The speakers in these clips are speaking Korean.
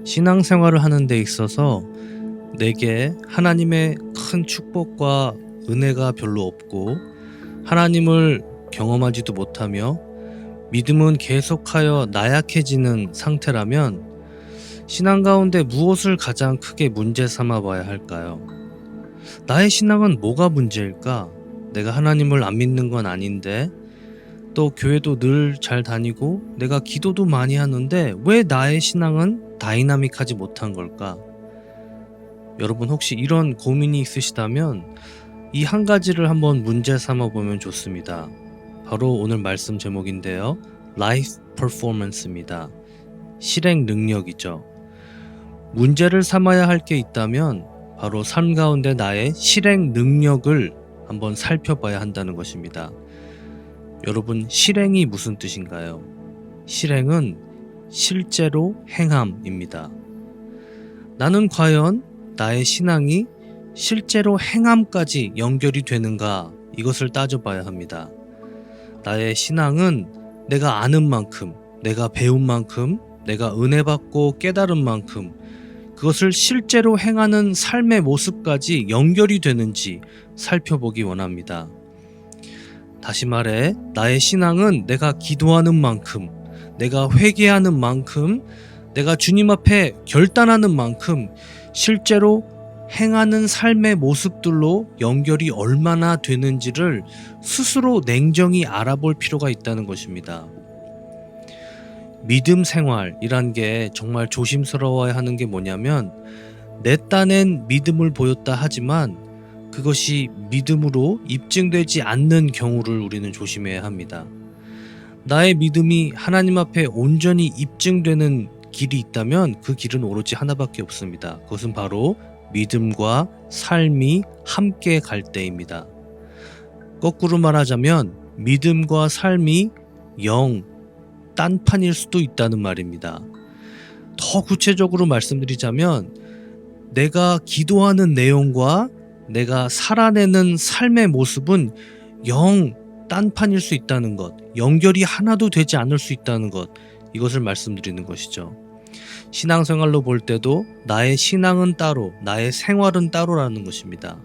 신앙생활을 하는 데 있어서 내게 하나님의 큰 축복과 은혜가 별로 없고 하나님을 경험하지도 못하며 믿음은 계속하여 나약해지는 상태라면 신앙 가운데 무엇을 가장 크게 문제 삼아 봐야 할까요? 나의 신앙은 뭐가 문제일까? 내가 하나님을 안 믿는 건 아닌데, 또 교회도 늘 잘 다니고 내가 기도도 많이 하는데 왜 나의 신앙은 다이나믹하지 못한 걸까? 여러분 혹시 이런 고민이 있으시다면 이 한 가지를 한번 문제 삼아 보면 좋습니다. 바로 오늘 말씀 제목인데요. Life Performance입니다. 실행 능력이죠. 문제를 삼아야 할 게 있다면 바로 삶 가운데 나의 실행 능력을 한번 살펴봐야 한다는 것입니다. 여러분, 실행이 무슨 뜻인가요? 실행은 실제로 행함입니다. 나는 과연 나의 신앙이 실제로 행함까지 연결이 되는가, 이것을 따져봐야 합니다. 나의 신앙은 내가 아는 만큼, 내가 배운 만큼, 내가 은혜 받고 깨달은 만큼 그것을 실제로 행하는 삶의 모습까지 연결이 되는지 살펴보기 원합니다. 다시 말해, 나의 신앙은 내가 기도하는 만큼, 내가 회개하는 만큼, 내가 주님 앞에 결단하는 만큼 실제로 행하는 삶의 모습들로 연결이 얼마나 되는지를 스스로 냉정히 알아볼 필요가 있다는 것입니다. 믿음 생활이란 게 정말 조심스러워야 하는 게 뭐냐면, 내 딴엔 믿음을 보였다 하지만 그것이 믿음으로 입증되지 않는 경우를 우리는 조심해야 합니다. 나의 믿음이 하나님 앞에 온전히 입증되는 길이 있다면 그 길은 오로지 하나밖에 없습니다. 그것은 바로 믿음과 삶이 함께 갈 때입니다. 거꾸로 말하자면 믿음과 삶이 딴판일 수도 있다는 말입니다. 더 구체적으로 말씀드리자면 내가 기도하는 내용과 내가 살아내는 삶의 모습은 딴판일 수 있다는 것, 연결이 하나도 되지 않을 수 있다는 것, 이것을 말씀드리는 것이죠. 신앙생활로 볼 때도 나의 신앙은 따로, 나의 생활은 따로라는 것입니다.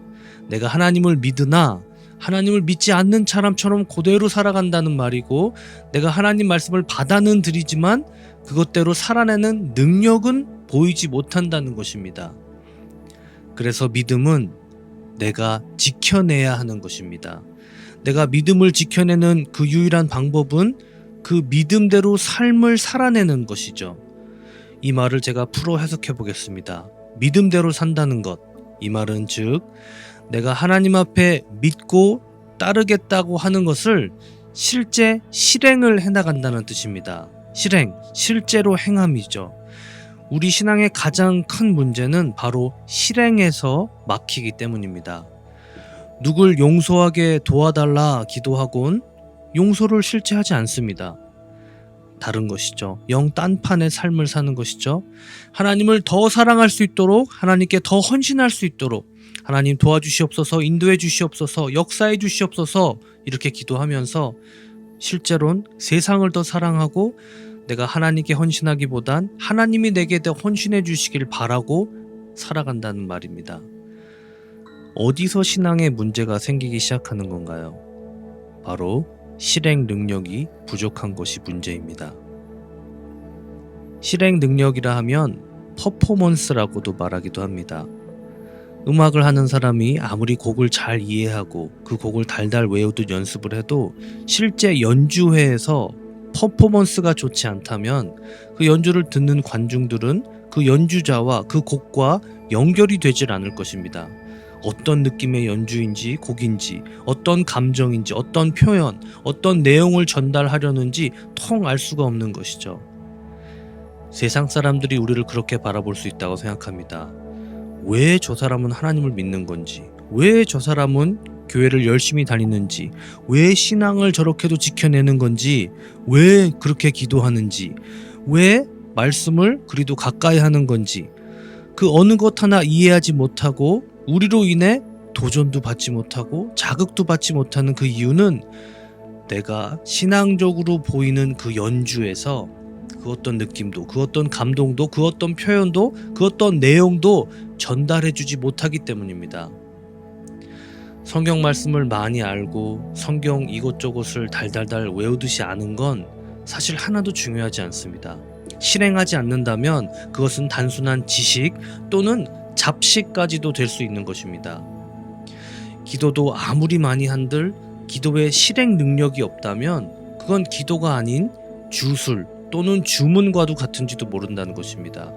내가 하나님을 믿으나 하나님을 믿지 않는 사람처럼 그대로 살아간다는 말이고, 내가 하나님 말씀을 받아는 드리지만 그것대로 살아내는 능력은 보이지 못한다는 것입니다. 그래서 믿음은 내가 지켜내야 하는 것입니다. 내가 믿음을 지켜내는 그 유일한 방법은 그 믿음대로 삶을 살아내는 것이죠. 이 말을 제가 풀어 해석해 보겠습니다. 믿음대로 산다는 것, 이 말은 즉 내가 하나님 앞에 믿고 따르겠다고 하는 것을 실제 실행을 해나간다는 뜻입니다. 실제로 행함이죠. 우리 신앙의 가장 큰 문제는 바로 실행에서 막히기 때문입니다. 누굴 용서하게 도와달라 기도하곤 용서를 실제 하지 않습니다. 다른 것이죠. 딴판의 삶을 사는 것이죠. 하나님을 더 사랑할 수 있도록, 하나님께 더 헌신할 수 있도록 하나님 도와주시옵소서, 인도해 주시옵소서, 역사해 주시옵소서, 이렇게 기도하면서 실제로는 세상을 더 사랑하고 내가 하나님께 헌신하기보단 하나님이 내게 더 헌신해 주시길 바라고 살아간다는 말입니다. 어디서 신앙에 문제가 생기기 시작하는 건가요? 바로 실행 능력이 부족한 것이 문제입니다. 실행 능력이라 하면 퍼포먼스라고도 말하기도 합니다. 음악을 하는 사람이 아무리 곡을 잘 이해하고 그 곡을 달달 외우듯 연습을 해도 실제 연주회에서 퍼포먼스가 좋지 않다면 그 연주를 듣는 관중들은 그 연주자와 그 곡과 연결이 되질 않을 것입니다. 어떤 느낌의 연주인지 곡인지, 어떤 감정인지, 어떤 표현, 어떤 내용을 전달하려는지 통 알 수가 없는 것이죠. 세상 사람들이 우리를 그렇게 바라볼 수 있다고 생각합니다. 왜 저 사람은 하나님을 믿는 건지, 왜 저 사람은 교회를 열심히 다니는지, 왜 신앙을 저렇게도 지켜내는 건지, 왜 그렇게 기도하는지, 왜 말씀을 그리도 가까이 하는 건지, 그 어느 것 하나 이해하지 못하고 우리로 인해 도전도 받지 못하고 자극도 받지 못하는 그 이유는 내가 신앙적으로 보이는 그 연주에서 그 어떤 느낌도, 그 어떤 감동도, 그 어떤 표현도, 그 어떤 내용도 전달해주지 못하기 때문입니다. 성경 말씀을 많이 알고 성경 이곳저곳을 달달달 외우듯이 아는 건 사실 하나도 중요하지 않습니다. 실행하지 않는다면 그것은 단순한 지식 또는 잡식까지도 될 수 있는 것입니다. 기도도 아무리 많이 한들 기도에 실행 능력이 없다면 그건 기도가 아닌 주술 또는 주문과도 같은지도 모른다는 것입니다.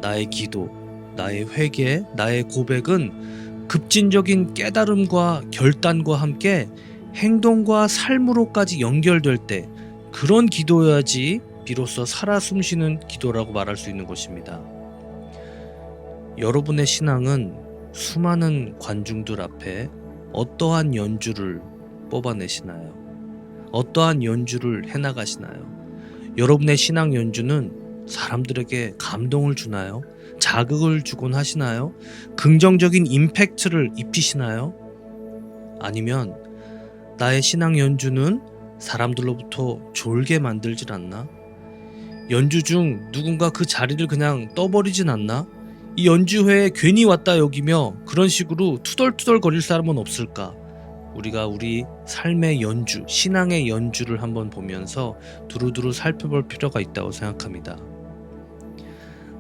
나의 기도, 나의 회개, 나의 고백은 급진적인 깨달음과 결단과 함께 행동과 삶으로까지 연결될 때 그런 기도여야지 비로소 살아 숨쉬는 기도라고 말할 수 있는 것입니다. 여러분의 신앙은 수많은 관중들 앞에 어떠한 연주를 뽑아내시나요? 어떠한 연주를 해나가시나요? 여러분의 신앙 연주는 사람들에게 감동을 주나요? 자극을 주곤 하시나요? 긍정적인 임팩트를 입히시나요? 아니면 나의 신앙 연주는 사람들로부터 졸게 만들질 않나? 연주 중 누군가 그 자리를 그냥 떠버리진 않나? 이 연주회에 괜히 왔다 여기며 그런 식으로 투덜투덜 거릴 사람은 없을까? 우리가 우리 삶의 연주, 신앙의 연주를 한번 보면서 두루두루 살펴볼 필요가 있다고 생각합니다.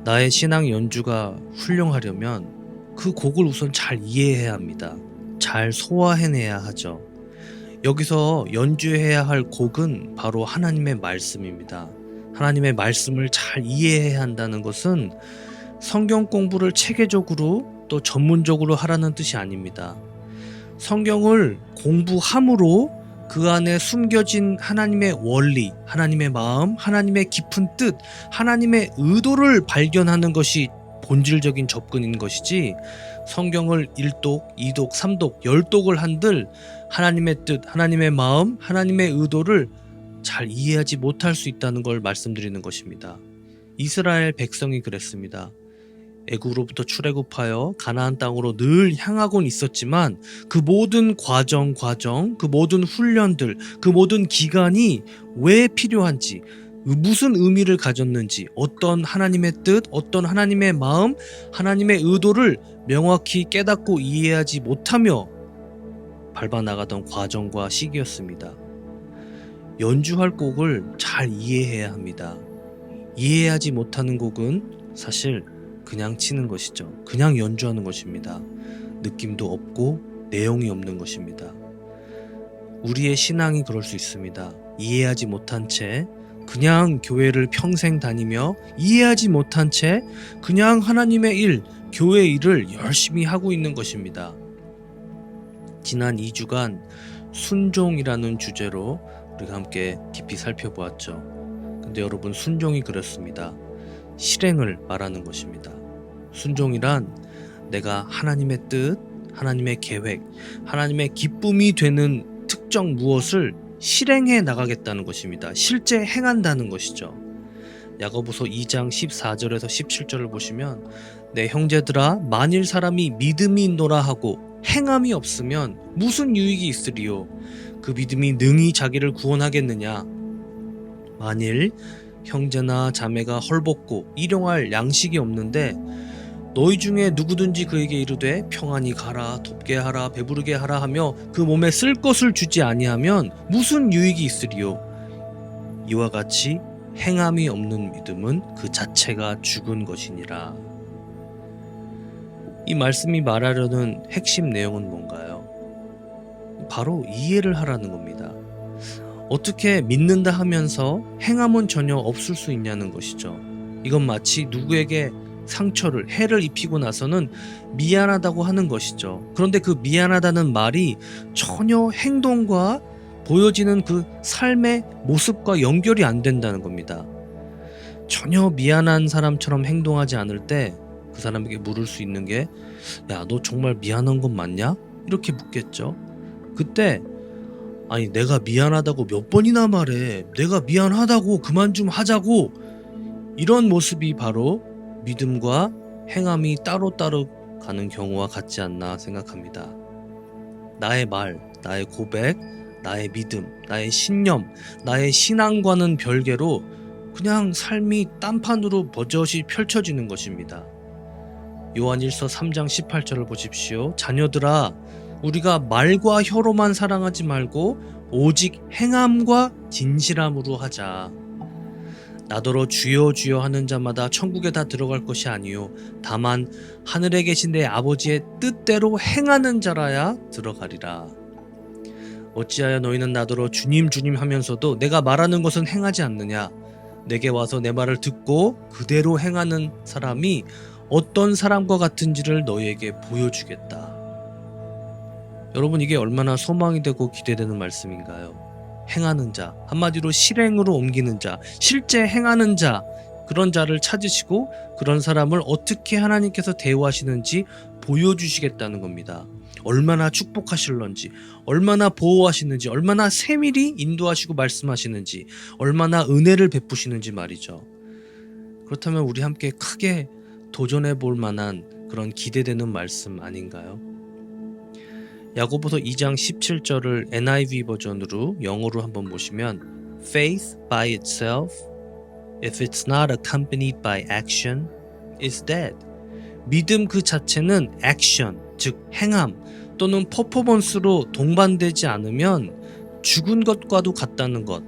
나의 신앙 연주가 훌륭하려면 그 곡을 우선 잘 이해해야 합니다. 잘 소화해내야 하죠. 여기서 연주해야 할 곡은 바로 하나님의 말씀입니다. 하나님의 말씀을 잘 이해해야 한다는 것은 성경 공부를 체계적으로 또 전문적으로 하라는 뜻이 아닙니다. 성경을 공부함으로 그 안에 숨겨진 하나님의 원리, 하나님의 마음, 하나님의 깊은 뜻, 하나님의 의도를 발견하는 것이 본질적인 접근인 것이지 성경을 1독, 2독, 3독, 10독을 한들 하나님의 뜻, 하나님의 마음, 하나님의 의도를 잘 이해하지 못할 수 있다는 걸 말씀드리는 것입니다. 이스라엘 백성이 그랬습니다. 애굽으로부터 출애굽하여 가나안 땅으로 늘 향하곤 있었지만 그 모든 과정, 그 모든 훈련들, 그 모든 기간이 왜 필요한지, 무슨 의미를 가졌는지, 어떤 하나님의 뜻, 어떤 하나님의 마음, 하나님의 의도를 명확히 깨닫고 이해하지 못하며 밟아나가던 과정과 시기였습니다. 연주할 곡을 잘 이해해야 합니다. 이해하지 못하는 곡은 사실 그냥 치는 것이죠. 그냥 연주하는 것입니다. 느낌도 없고 내용이 없는 것입니다. 우리의 신앙이 그럴 수 있습니다. 이해하지 못한 채 그냥 교회를 평생 다니며 이해하지 못한 채 그냥 하나님의 일, 교회 일을 열심히 하고 있는 것입니다. 지난 2주간 순종이라는 주제로 우리가 함께 깊이 살펴보았죠. 근데 여러분, 순종이 그렇습니다. 실행을 말하는 것입니다. 순종이란 내가 하나님의 뜻, 하나님의 계획, 하나님의 기쁨이 되는 특정 무엇을 실행해 나가겠다는 것입니다. 실제 행한다는 것이죠. 야고보서 2장 14절에서 17절을 보시면 내 형제들아, 만일 사람이 믿음이 있노라 하고 행함이 없으면 무슨 유익이 있으리요? 그 믿음이 능히 자기를 구원하겠느냐? 만일 형제나 자매가 헐벗고 일용할 양식이 없는데 너희 중에 누구든지 그에게 이르되 평안히 가라, 덥게 하라, 배부르게 하라 하며 그 몸에 쓸 것을 주지 아니하면 무슨 유익이 있으리요? 이와 같이 행함이 없는 믿음은 그 자체가 죽은 것이니라. 이 말씀이 말하려는 핵심 내용은 뭔가요? 바로 이해를 하라는 겁니다. 어떻게 믿는다 하면서 행함은 전혀 없을 수 있냐는 것이죠. 이건 마치 누구에게 상처를, 해를 입히고 나서는 미안하다고 하는 것이죠. 그런데 그 미안하다는 말이 전혀 행동과 보여지는 그 삶의 모습과 연결이 안 된다는 겁니다. 전혀 미안한 사람처럼 행동하지 않을 때 그 사람에게 물을 수 있는 게, 야, 너 정말 미안한 건 맞냐? 이렇게 묻겠죠. 그때 아니, 내가 미안하다고 몇 번이나 말해, 내가 미안하다고 그만 좀 하자고, 이런 모습이 바로 믿음과 행함이 따로따로 가는 경우와 같지 않나 생각합니다. 나의 말, 나의 고백, 나의 믿음, 나의 신념, 나의 신앙과는 별개로 그냥 삶이 딴판으로 버젓이 펼쳐지는 것입니다. 요한일서 3장 18절을 보십시오. 자녀들아, 우리가 말과 혀로만 사랑하지 말고 오직 행함과 진실함으로 하자. 나더러 주여 주여 하는 자마다 천국에 다 들어갈 것이 아니요 다만 하늘에 계신 내 아버지의 뜻대로 행하는 자라야 들어가리라. 어찌하여 너희는 나더러 주님 주님 하면서도 내가 말하는 것은 행하지 않느냐? 내게 와서 내 말을 듣고 그대로 행하는 사람이 어떤 사람과 같은지를 너희에게 보여주겠다. 여러분, 이게 얼마나 소망이 되고 기대되는 말씀인가요? 행하는 자, 한마디로 실행으로 옮기는 자, 실제 행하는 자, 그런 자를 찾으시고 그런 사람을 어떻게 하나님께서 대우하시는지 보여주시겠다는 겁니다. 얼마나 축복하실런지, 얼마나 보호하시는지, 얼마나 세밀히 인도하시고 말씀하시는지, 얼마나 은혜를 베푸시는지 말이죠. 그렇다면 우리 함께 크게 도전해 볼 만한 그런 기대되는 말씀 아닌가요? 야고보서 2장 17절을 NIV 버전으로 영어로 한번 보시면 Faith by itself, if it's not accompanied by action, is dead. 믿음 그 자체는 액션, 즉 행함 또는 퍼포먼스로 동반되지 않으면 죽은 것과도 같다는 것.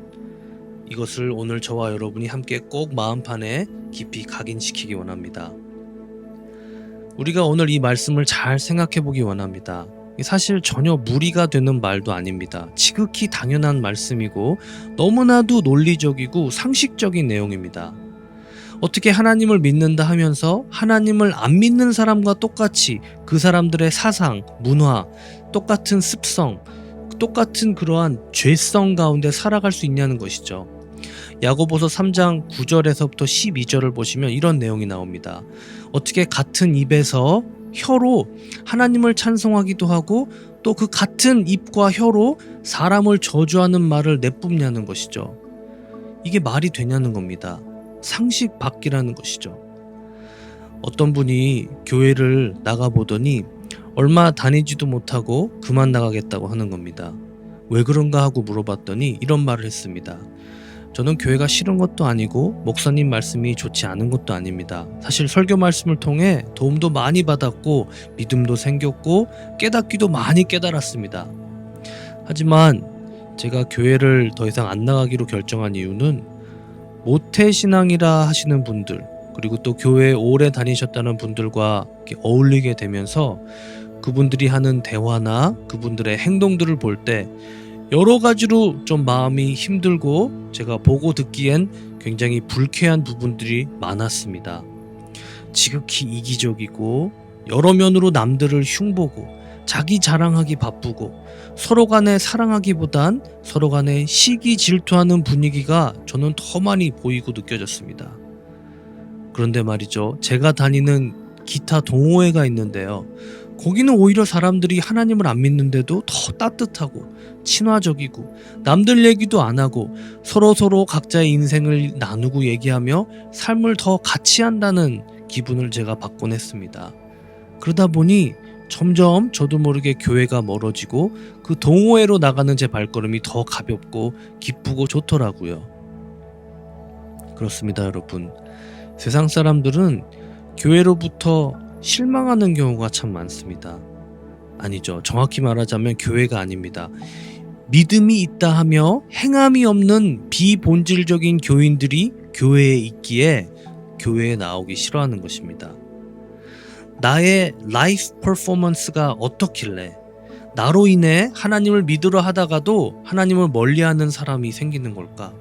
이것을 오늘 저와 여러분이 함께 꼭 마음판에 깊이 각인시키기 원합니다. 우리가 오늘 이 말씀을 잘 생각해 보기 원합니다. 사실 전혀 무리가 되는 말도 아닙니다. 지극히 당연한 말씀이고 너무나도 논리적이고 상식적인 내용입니다. 어떻게 하나님을 믿는다 하면서 하나님을 안 믿는 사람과 똑같이 그 사람들의 사상, 문화, 똑같은 습성, 똑같은 그러한 죄성 가운데 살아갈 수 있냐는 것이죠. 야고보서 3장 9절에서부터 12절을 보시면 이런 내용이 나옵니다. 어떻게 같은 입에서 혀로 하나님을 찬송하기도 하고 또 그 같은 입과 혀로 사람을 저주하는 말을 내뿜냐는 것이죠. 이게 말이 되냐는 겁니다. 상식 밖이라는 것이죠. 어떤 분이 교회를 나가보더니 얼마 다니지도 못하고 그만 나가겠다고 하는 겁니다. 왜 그런가 하고 물어봤더니 이런 말을 했습니다. 저는 교회가 싫은 것도 아니고 목사님 말씀이 좋지 않은 것도 아닙니다. 사실 설교 말씀을 통해 도움도 많이 받았고 믿음도 생겼고 깨닫기도 많이 깨달았습니다. 하지만 제가 교회를 더 이상 안 나가기로 결정한 이유는 모태신앙이라 하시는 분들, 그리고 또 교회에 오래 다니셨다는 분들과 어울리게 되면서 그분들이 하는 대화나 그분들의 행동들을 볼 때 여러 가지로 좀 마음이 힘들고 제가 보고 듣기엔 굉장히 불쾌한 부분들이 많았습니다. 지극히 이기적이고 여러 면으로 남들을 흉보고 자기 자랑하기 바쁘고 서로 간에 사랑하기보단 서로 간에 시기 질투하는 분위기가 저는 더 많이 보이고 느껴졌습니다. 그런데 말이죠, 제가 다니는 기타 동호회가 있는데요, 거기는 오히려 사람들이 하나님을 안 믿는데도 더 따뜻하고 친화적이고 남들 얘기도 안 하고 서로 각자의 인생을 나누고 얘기하며 삶을 더 같이 한다는 기분을 제가 받곤 했습니다. 그러다 보니 점점 저도 모르게 교회가 멀어지고 그 동호회로 나가는 제 발걸음이 더 가볍고 기쁘고 좋더라고요. 그렇습니다, 여러분. 세상 사람들은 교회로부터 실망하는 경우가 참 많습니다. 아니죠. 정확히 말하자면 교회가 아닙니다. 믿음이 있다 하며 행함이 없는 비본질적인 교인들이 교회에 있기에 교회에 나오기 싫어하는 것입니다. 나의 라이프 퍼포먼스가 어떻길래 나로 인해 하나님을 믿으려 하다가도 하나님을 멀리하는 사람이 생기는 걸까?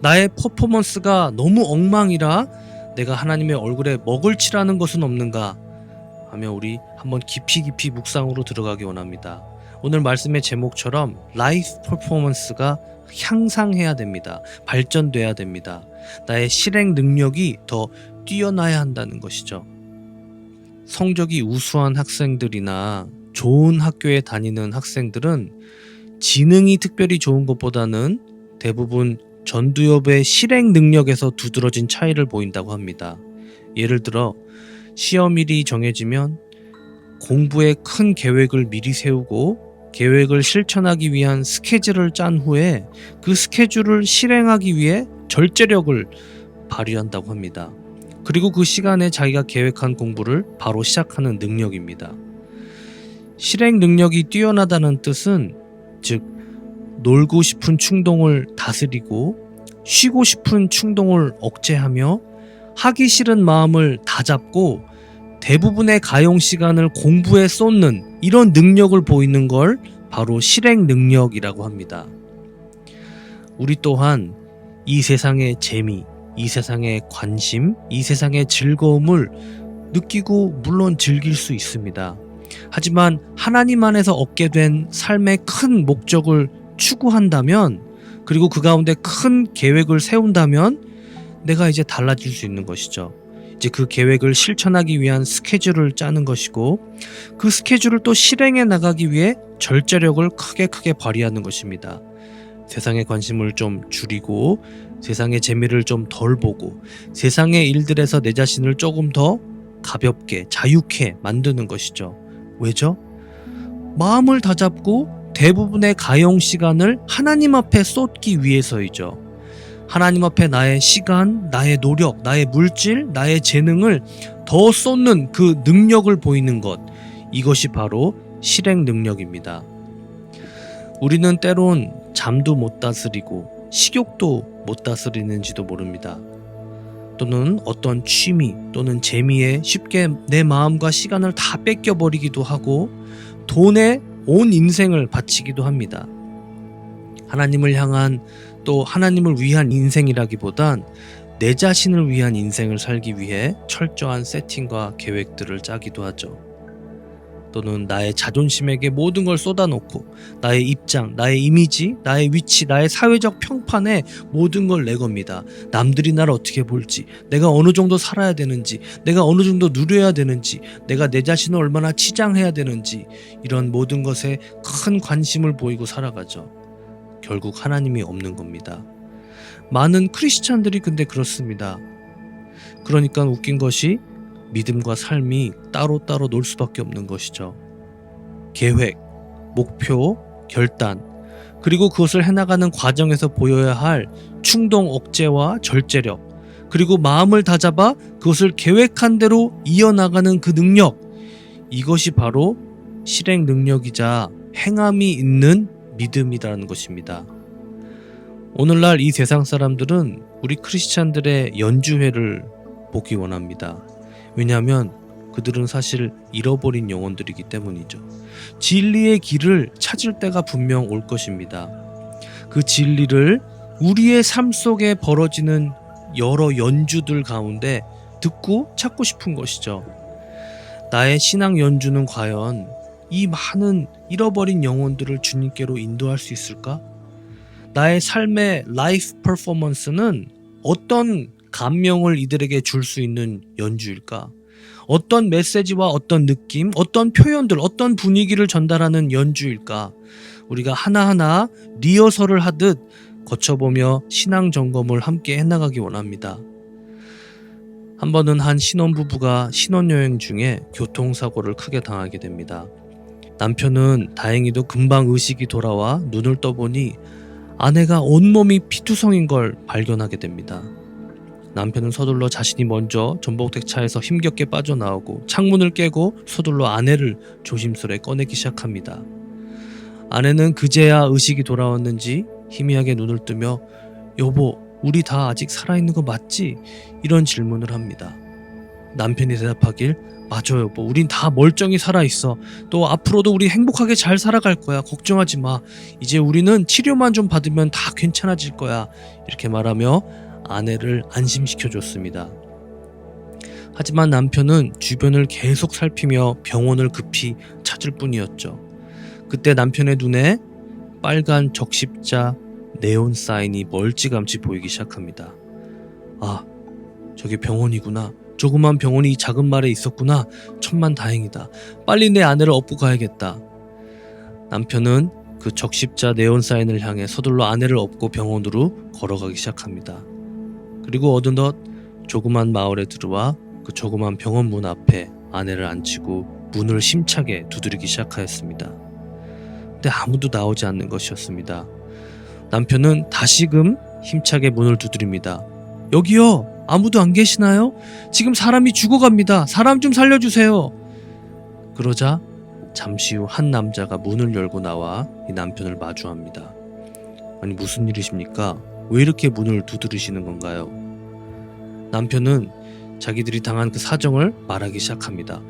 나의 퍼포먼스가 너무 엉망이라 내가 하나님의 얼굴에 먹을 칠하는 것은 없는가 하며 우리 한번 깊이 묵상으로 들어가기 원합니다. 오늘 말씀의 제목처럼 라이프 퍼포먼스가 향상해야 됩니다. 발전돼야 됩니다. 나의 실행 능력이 더 뛰어나야 한다는 것이죠. 성적이 우수한 학생들이나 좋은 학교에 다니는 학생들은 지능이 특별히 좋은 것보다는 대부분 전두엽의 실행 능력에서 두드러진 차이를 보인다고 합니다. 예를 들어 시험일이 정해지면 공부에 큰 계획을 미리 세우고 계획을 실천하기 위한 스케줄을 짠 후에 그 스케줄을 실행하기 위해 절제력을 발휘한다고 합니다. 그리고 그 시간에 자기가 계획한 공부를 바로 시작하는 능력입니다. 실행 능력이 뛰어나다는 뜻은 즉 놀고 싶은 충동을 다스리고 쉬고 싶은 충동을 억제하며 하기 싫은 마음을 다잡고 대부분의 가용 시간을 공부에 쏟는 이런 능력을 보이는 걸 바로 실행 능력이라고 합니다. 우리 또한 이 세상의 재미, 이 세상의 관심, 이 세상의 즐거움을 느끼고 물론 즐길 수 있습니다. 하지만 하나님 안에서 얻게 된 삶의 큰 목적을 추구한다면, 그리고 그 가운데 큰 계획을 세운다면 내가 이제 달라질 수 있는 것이죠. 이제 그 계획을 실천하기 위한 스케줄을 짜는 것이고, 그 스케줄을 또 실행해 나가기 위해 절제력을 크게 발휘하는 것입니다. 세상의 관심을 좀 줄이고 세상의 재미를 좀 덜 보고 세상의 일들에서 내 자신을 조금 더 가볍게 자유케 만드는 것이죠. 왜죠? 마음을 다잡고 대부분의 가용 시간을 하나님 앞에 쏟기 위해서이죠. 하나님 앞에 나의 시간, 나의 노력, 나의 물질, 나의 재능을 더 쏟는 그 능력을 보이는 것, 이것이 바로 실행 능력입니다. 우리는 때론 잠도 못 다스리고 식욕도 못 다스리는지도 모릅니다. 또는 어떤 취미 또는 재미에 쉽게 내 마음과 시간을 다 뺏겨버리기도 하고 돈에 온 인생을 바치기도 합니다. 하나님을 향한 또 하나님을 위한 인생이라기보단 내 자신을 위한 인생을 살기 위해 철저한 세팅과 계획들을 짜기도 하죠. 또는 나의 자존심에게 모든 걸 쏟아놓고 나의 입장, 나의 이미지, 나의 위치, 나의 사회적 평판에 모든 걸 내겁니다. 남들이 나를 어떻게 볼지, 내가 어느 정도 살아야 되는지, 내가 어느 정도 누려야 되는지, 내가 내 자신을 얼마나 치장해야 되는지, 이런 모든 것에 큰 관심을 보이고 살아가죠. 결국 하나님이 없는 겁니다. 많은 크리스찬들이 근데 그렇습니다. 그러니까 웃긴 것이 믿음과 삶이 따로따로 놀 수밖에 없는 것이죠. 계획, 목표, 결단, 그리고 그것을 해나가는 과정에서 보여야 할 충동 억제와 절제력, 그리고 마음을 다잡아 그것을 계획한 대로 이어나가는 그 능력, 이것이 바로 실행 능력이자 행함이 있는 믿음이라는 것입니다. 오늘날 이 세상 사람들은 우리 크리스찬들의 연주회를 보기 원합니다. 왜냐하면 그들은 사실 잃어버린 영혼들이기 때문이죠. 진리의 길을 찾을 때가 분명 올 것입니다. 그 진리를 우리의 삶 속에 벌어지는 여러 연주들 가운데 듣고 찾고 싶은 것이죠. 나의 신앙 연주는 과연 이 많은 잃어버린 영혼들을 주님께로 인도할 수 있을까? 나의 삶의 라이프 퍼포먼스는 어떤 감명을 이들에게 줄 수 있는 연주일까? 어떤 메시지와 어떤 느낌, 어떤 표현들, 어떤 분위기를 전달하는 연주일까? 우리가 하나하나 리허설을 하듯 거쳐보며 신앙 점검을 함께 해나가기 원합니다. 한 번은 한 신혼부부가 신혼여행 중에 교통사고를 크게 당하게 됩니다. 남편은 다행히도 금방 의식이 돌아와 눈을 떠보니 아내가 온몸이 피투성인 걸 발견하게 됩니다. 남편은 서둘러 자신이 먼저 전복대 차에서 힘겹게 빠져나오고 창문을 깨고 서둘러 아내를 조심스레 꺼내기 시작합니다. 아내는 그제야 의식이 돌아왔는지 희미하게 눈을 뜨며 여보, 우리 다 아직 살아있는 거 맞지? 이런 질문을 합니다. 남편이 대답하길 맞아 여보, 우린 다 멀쩡히 살아있어. 또 앞으로도 우리 행복하게 잘 살아갈 거야. 걱정하지 마. 이제 우리는 치료만 좀 받으면 다 괜찮아질 거야. 이렇게 말하며 아내를 안심시켜줬습니다. 하지만 남편은 주변을 계속 살피며 병원을 급히 찾을 뿐이었죠. 그때 남편의 눈에 빨간 적십자 네온 사인이 멀찌감치 보이기 시작합니다. 아, 저게 병원이구나. 조그만 병원이 이 작은 마을에 있었구나. 천만다행이다. 빨리 내 아내를 업고 가야겠다. 남편은 그 적십자 네온 사인을 향해 서둘러 아내를 업고 병원으로 걸어가기 시작합니다. 그리고 어느덧 조그만 마을에 들어와 그 조그만 병원 문 앞에 아내를 앉히고 문을 힘차게 두드리기 시작하였습니다. 근데 아무도 나오지 않는 것이었습니다. 남편은 다시금 힘차게 문을 두드립니다. 여기요! 아무도 안 계시나요? 지금 사람이 죽어갑니다. 사람 좀 살려주세요. 그러자 잠시 후 한 남자가 문을 열고 나와 이 남편을 마주합니다. 아니, 무슨 일이십니까? 왜 이렇게 문을 두드리시는 건가요? 남편은 자기들이 당한 그 사정을 말하기 시작합니다.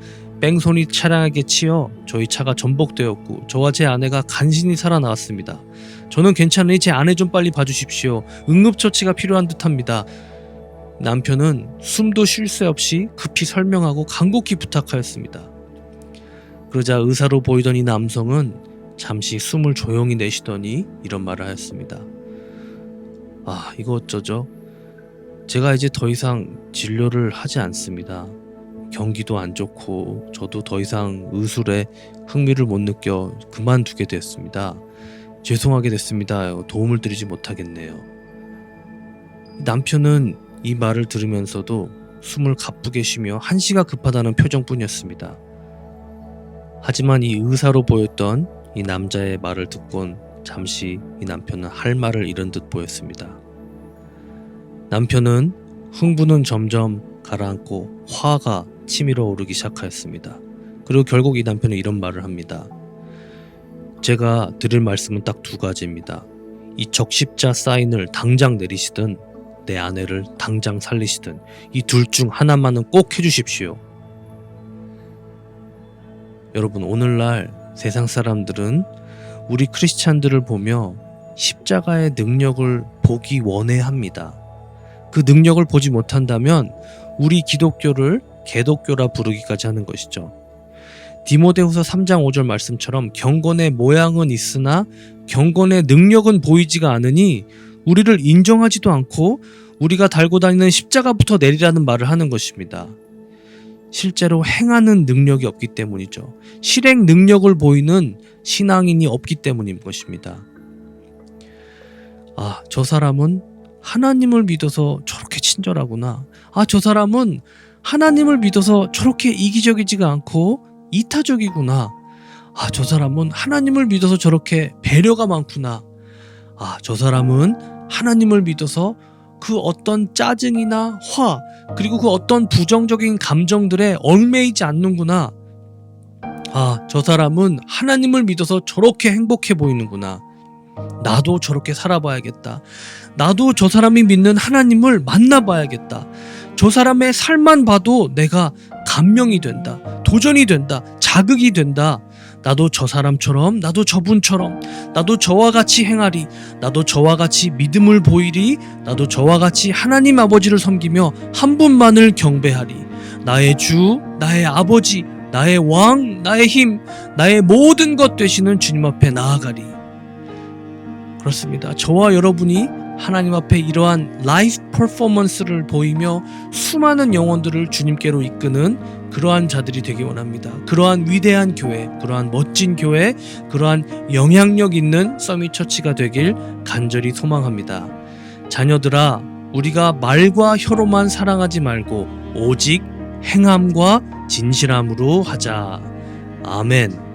뺑소니 차량에게 치여 저희 차가 전복되었고 저와 제 아내가 간신히 살아나왔습니다. 저는 괜찮으니 제 아내 좀 빨리 봐주십시오. 응급처치가 필요한 듯합니다. 남편은 숨도 쉴 새 없이 급히 설명하고 간곡히 부탁하였습니다. 그러자 의사로 보이던 이 남성은 잠시 숨을 조용히 내쉬더니 이런 말을 하였습니다. 아, 이거 어쩌죠? 제가 이제 더 이상 진료를 하지 않습니다. 경기도 안 좋고 저도 더 이상 의술에 흥미를 못 느껴 그만두게 됐습니다. 죄송하게 됐습니다. 도움을 드리지 못하겠네요. 남편은 이 말을 들으면서도 숨을 가쁘게 쉬며 한시가 급하다는 표정뿐이었습니다. 하지만 이 의사로 보였던 이 남자의 말을 듣곤 잠시 이 남편은 할 말을 잃은 듯 보였습니다. 남편은 흥분은 점점 가라앉고 화가 치밀어 오르기 시작하였습니다. 그리고 결국 이 남편은 이런 말을 합니다. 제가 드릴 말씀은 딱 두 가지입니다. 이 적십자 사인을 당장 내리시든 내 아내를 당장 살리시든 이 둘 중 하나만은 꼭 해주십시오. 여러분, 오늘날 세상 사람들은 우리 크리스찬들을 보며 십자가의 능력을 보기 원해합니다. 그 능력을 보지 못한다면 우리 기독교를 개독교라 부르기까지 하는 것이죠. 디모데후서 3장 5절 말씀처럼 경건의 모양은 있으나 경건의 능력은 보이지가 않으니 우리를 인정하지도 않고 우리가 달고 다니는 십자가부터 내리라는 말을 하는 것입니다. 실제로 행하는 능력이 없기 때문이죠. 실행 능력을 보이는 신앙인이 없기 때문인 것입니다. 아, 저 사람은 하나님을 믿어서 저렇게 친절하구나. 아, 저 사람은 하나님을 믿어서 저렇게 이기적이지가 않고 이타적이구나. 아, 저 사람은 하나님을 믿어서 저렇게 배려가 많구나. 아, 저 사람은 하나님을 믿어서 그 어떤 짜증이나 화, 그리고 그 어떤 부정적인 감정들에 얽매이지 않는구나. 아, 저 사람은 하나님을 믿어서 저렇게 행복해 보이는구나. 나도 저렇게 살아봐야겠다. 나도 저 사람이 믿는 하나님을 만나봐야겠다. 저 사람의 삶만 봐도 내가 감명이 된다. 도전이 된다. 자극이 된다. 나도 저 사람처럼, 나도 저분처럼, 나도 저와 같이 행하리. 나도 저와 같이 믿음을 보이리. 나도 저와 같이 하나님 아버지를 섬기며 한 분만을 경배하리. 나의 주, 나의 아버지, 나의 왕, 나의 힘, 나의 모든 것 되시는 주님 앞에 나아가리. 그렇습니다. 저와 여러분이 하나님 앞에 이러한 라이프 퍼포먼스를 보이며 수많은 영혼들을 주님께로 이끄는 그러한 자들이 되기 원합니다. 그러한 위대한 교회, 그러한 멋진 교회, 그러한 영향력 있는 서밋 처치가 되길 간절히 소망합니다. 자녀들아, 우리가 말과 혀로만 사랑하지 말고 오직 행함과 진실함으로 하자. 아멘.